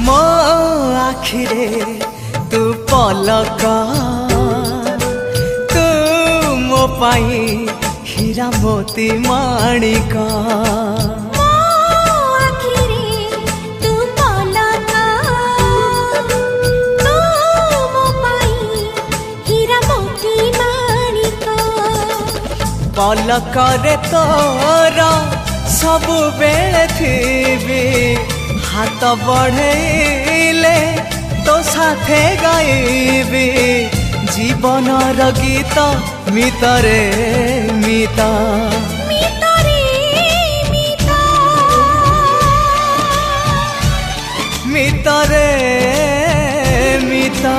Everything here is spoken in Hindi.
मो आखिरे तू पलक तू मो पाई हीरा मोती माणिक पलकरे तोर सबु बेले थी हाथ बढ़ेले तो साथे गाइबी जीवनर गीत मितरे मिता मितरे मिता।